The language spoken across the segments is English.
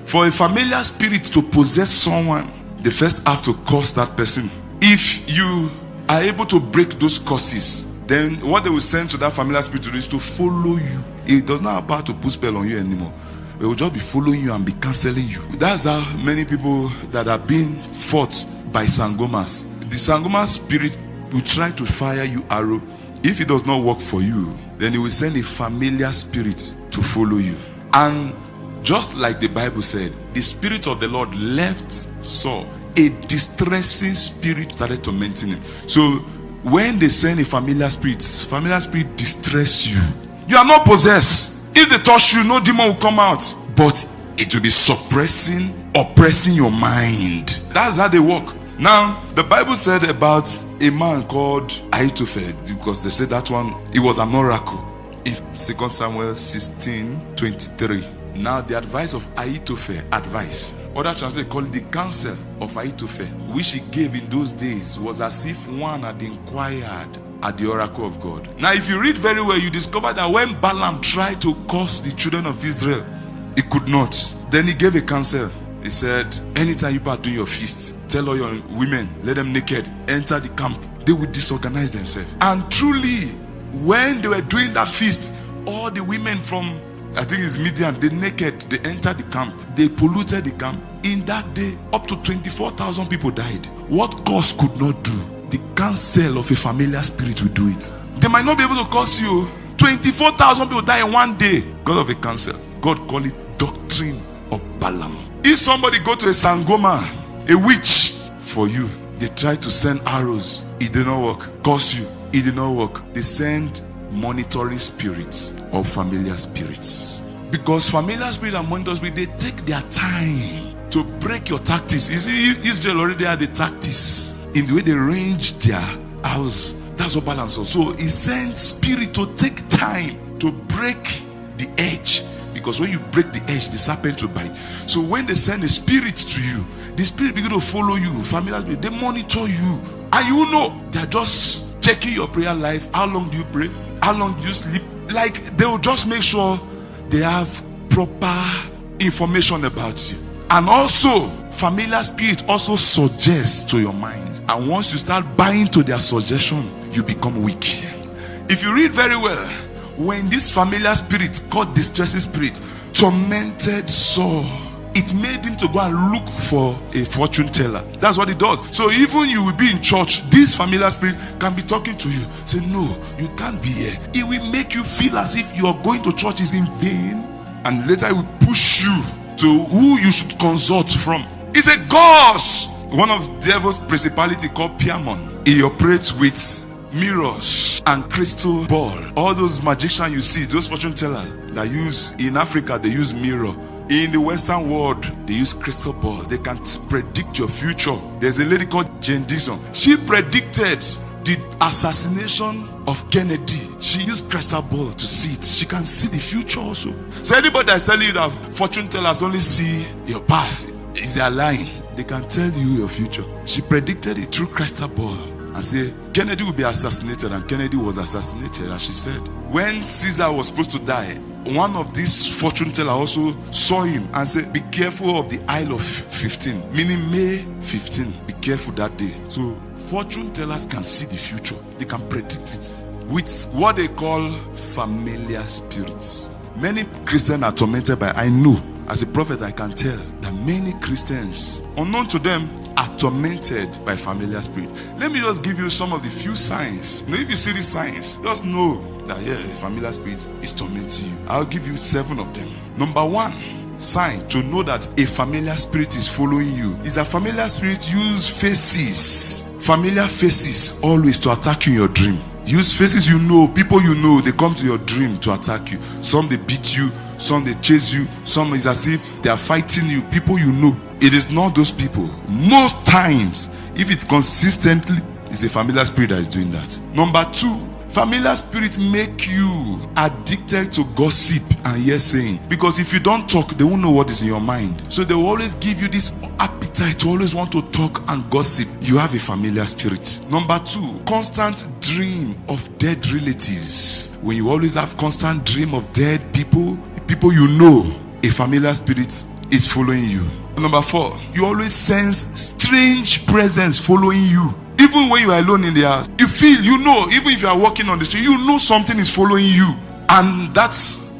For a familiar spirit to possess someone, they first have to curse that person. If you are able to break those curses, then what they will send to that familiar spirit to do is to follow you. It does not have power to put spell on you anymore. It will just be following you and be cancelling you. That's how many people that are being fought by sangomas. The sangoma spirit will try to fire you arrow. If it does not work for you, then it will send a familiar spirit to follow you. And just like the Bible said, the Spirit of the Lord left Saul. A distressing spirit started tormenting him. So when they send a familiar spirit distress you. You are not possessed. If they touch you, no demon will come out. But it will be suppressing, oppressing your mind. That's how they work. Now, the Bible said about a man called Ahithophel, because they said that one, it was an oracle. In 2 Samuel 16:23. Now the advice of Ahithophel, other translations call it the counsel of Ahithophel, which he gave in those days, was as if one had inquired at the oracle of God. Now if you read very well, you discover that when Balaam tried to curse the children of Israel, he could not. Then he gave a counsel. He said, anytime you are doing your feast, tell all your women, let them naked enter the camp. They will disorganize themselves. And truly, when they were doing that feast, all the women from, I think it's Midian, they naked, they entered the camp. They polluted the camp. In that day, up to 24,000 people died. What curse could not do? The counsel of a familiar spirit will do it. They might not be able to curse you. 24,000 people die in one day because of a counsel. God call it doctrine of Balaam. If somebody go to a sangoma, a witch, for you, they try to send arrows. It did not work. Curse you. It did not work. They send monitoring spirits or familiar spirits. Because familiar spirits and monitoring spirits, they take their time to break your tactics. You see, Israel already had the tactics in the way they range their house. That's what balance was. So he sends spirit to take time to break the edge. Because when you break the edge, the serpent will bite. So when they send a spirit to you, the spirit begin to follow you. Familiar spirit, they monitor you. And you know, they're just checking your prayer life. How long do you pray? How long do you sleep? Like, they will just make sure they have proper information about you. And also, familiar spirit also suggests to your mind. And once you start buying to their suggestion, you become weak. If you read very well, when this familiar spirit, called distressing spirit, tormented Saul, it made him to go and look for a fortune teller. That's what it does. So even you will be in church, this familiar spirit can be talking to you. Say, no, you can't be here. It will make you feel as if you are going to church is in vain. And later it will push you to who you should consult from. It's a ghost. One of the devil's principality called Piamon. He operates with mirrors and crystal ball. All those magicians you see, those fortune tellers that use, in Africa they use mirror. In the Western world, they use crystal ball. They can predict your future. There's a lady called Jane Dixon. She predicted the assassination of Kennedy. She used crystal ball to see it. She can see the future also. So anybody that's telling you that fortune tellers only see your past, is they are lying. They can tell you your future. She predicted it through crystal ball and say Kennedy will be assassinated, and Kennedy was assassinated, as she said. When Caesar was supposed to die, one of these fortune tellers also saw him and said, be careful of the Isle of 15, meaning May 15. Be careful that day. So fortune tellers can see the future. They can predict it with what they call familiar spirits. Many Christians are tormented by, I know, as a prophet I can tell that many Christians, unknown to them, are tormented by familiar spirit. Let me just give you some of the few signs. You know, if you see these signs, just know that a familiar spirit is tormenting you. I'll give you 7 of them. Number 1 sign to know that a familiar spirit is following you is a familiar spirit use faces. Familiar faces always to attack you in your dream. Use faces you know, people you know, they come to your dream to attack you. Some they beat you, some they chase you, some is as if they are fighting you. People you know. It is not those people. Most times, if it consistently is a familiar spirit that is doing that. Number 2, familiar spirits make you addicted to gossip and hearsaying. Because if you don't talk, they won't know what is in your mind. So they will always give you this appetite to always want to talk and gossip. You have a familiar spirit. Number 2, constant dream of dead relatives. When you always have constant dream of dead people, people you know, a familiar spirit is following you. Number 4, you always sense strange presence following you. Even when you are alone in the house, you feel, even if you are walking on the street, something is following you. And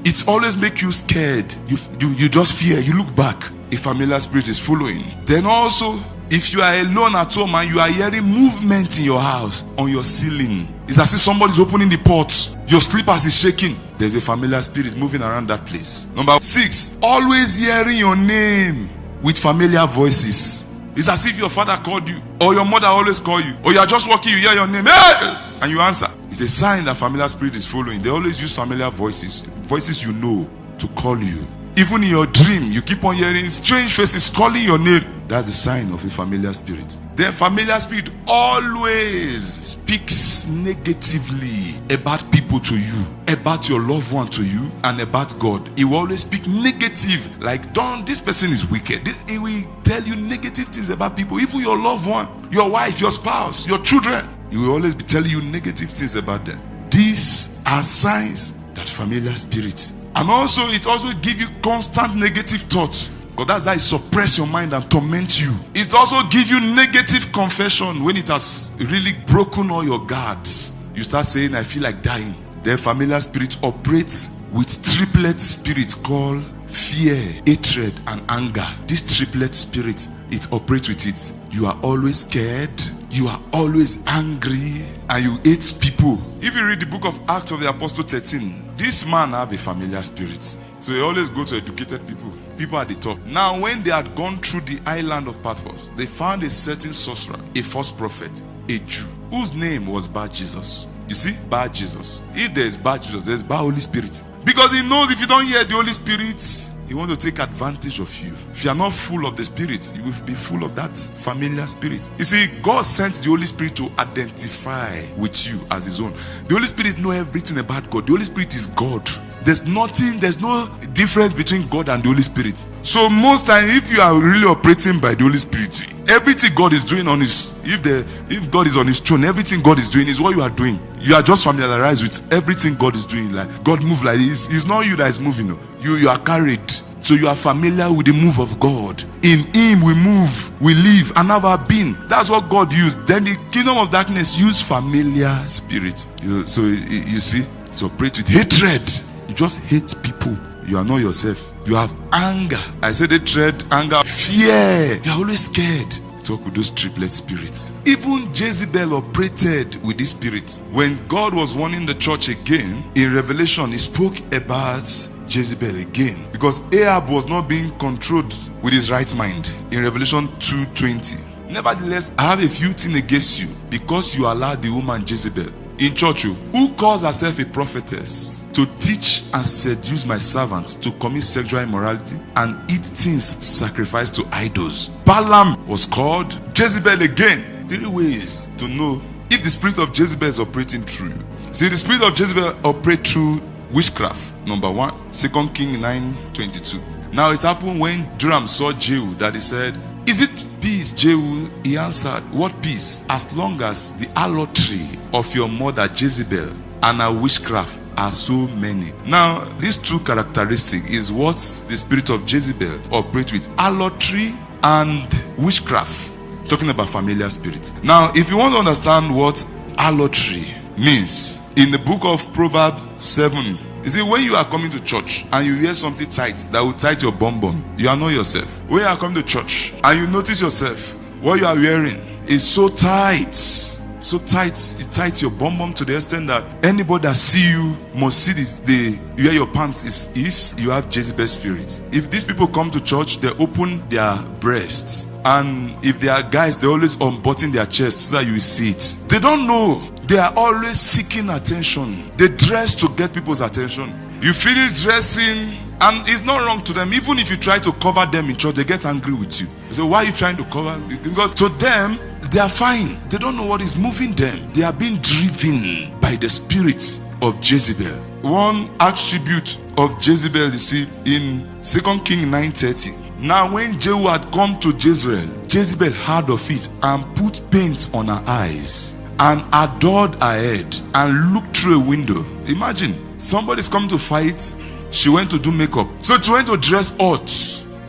it always makes you scared. You just fear. You look back. A familiar spirit is following. Then also, if you are alone at home and you are hearing movement in your house, on your ceiling, it's as if somebody is opening the pot. Your slippers is shaking. There's a familiar spirit moving around that place. Number 6, always hearing your name with familiar voices. It's as if your father called you, or your mother always called you, or you are just walking, you hear your name, hey! And you answer. It's a sign that familiar spirit is following. They always use familiar voices to call you. Even in your dream, you keep on hearing strange faces calling your name. That's a sign of a familiar spirit. The familiar spirit always speaks negatively about people to you, about your loved one to you, and about God. He will always speak negative, like, this person is wicked. He will tell you negative things about people, even your loved one, your wife, your spouse, your children. He will always be telling you negative things about them. These are signs that familiar spirit. And also, it also gives you constant negative thoughts. Because that's how it suppress your mind and torment you. It also gives you negative confession when it has really broken all your guards. You start saying, I feel like dying. The familiar spirit operates with triplet spirit called fear, hatred, and anger. This triplet spirit, it operates with it. You are always scared, you are always angry, and you hate people. If you read the book of Acts of the Apostle 13, this man have a familiar spirit. So he always go to educated people at the top. Now when they had gone through the island of Patmos, they found a certain sorcerer, a false prophet, a Jew, whose name was Bar Jesus. You see, Bar Jesus. If there is Bar Jesus, there is Bar Holy Spirit. Because he knows if you don't hear the Holy Spirit, he wants to take advantage of you. If you are not full of the Spirit, you will be full of that familiar spirit. You see, God sent the Holy Spirit to identify with you as his own. The Holy Spirit knows everything about God. The Holy Spirit is God. There's no difference between God and the Holy Spirit. So most times, if you are really operating by the Holy Spirit, everything God is doing if God is on his throne, everything God is doing is what you are doing. You are just familiarized with everything God is doing. Like God move like this. It's not you that is moving. You are carried. So you are familiar with the move of God. In him we move, we live, and have our being. That's what God used. Then the kingdom of darkness used familiar spirit. So you see, to operate with hatred. You just hate people. You are not yourself. You have anger. I said hatred, anger, fear. You are always scared. Talk with those triplet spirits. Even Jezebel operated with this spirit. When God was warning the church again, in Revelation, he spoke about Jezebel again. Because Ahab was not being controlled with his right mind. In Revelation 2:20. Nevertheless, I have a few things against you, because you allowed the woman Jezebel in church, who calls herself a prophetess, to teach and seduce my servants to commit sexual immorality and eat things sacrificed to idols. Balaam was called Jezebel again. 3 ways to know if the spirit of Jezebel is operating through you. See, the spirit of Jezebel operates through witchcraft. Number 1, 2 Kings 9:22. Now it happened when Joram saw Jehu that he said, "Is it peace, Jehu?" He answered, "What peace? As long as the harlotry of your mother Jezebel and her witchcraft are so many." Now, these 2 characteristics is what the spirit of Jezebel operates with: harlotry and witchcraft. Talking about familiar spirit. Now, if you want to understand what harlotry means, in the book of Proverbs 7, you see, when you are coming to church and you hear something tight that will tight your bum, you are not yourself. When you are coming to church and you notice yourself, what you are wearing is so tight, it tights your bum to the extent that anybody that see you must see you wear your pants is you have Jezebel spirit. If these people come to church, they open their breasts, and if they are guys, they always unbutton their chest so that you will see it. They don't know. They are always seeking attention. They dress to get people's attention. You finish dressing, and it's not wrong to them. Even if you try to cover them in church, they get angry with you. So why are you trying to cover? Because to them, they are fine. They don't know what is moving them. They are being driven by the spirit of Jezebel. One attribute of Jezebel is seen in 2 Kings 9:30. Now when Jehu had come to Jezreel, Jezebel heard of it and put paint on her eyes and adored her head and looked through a window. Imagine, somebody's come to fight. She went to do makeup. So she went to dress hot.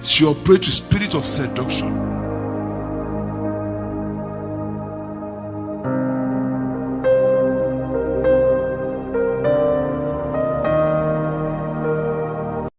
She operates with spirit of seduction.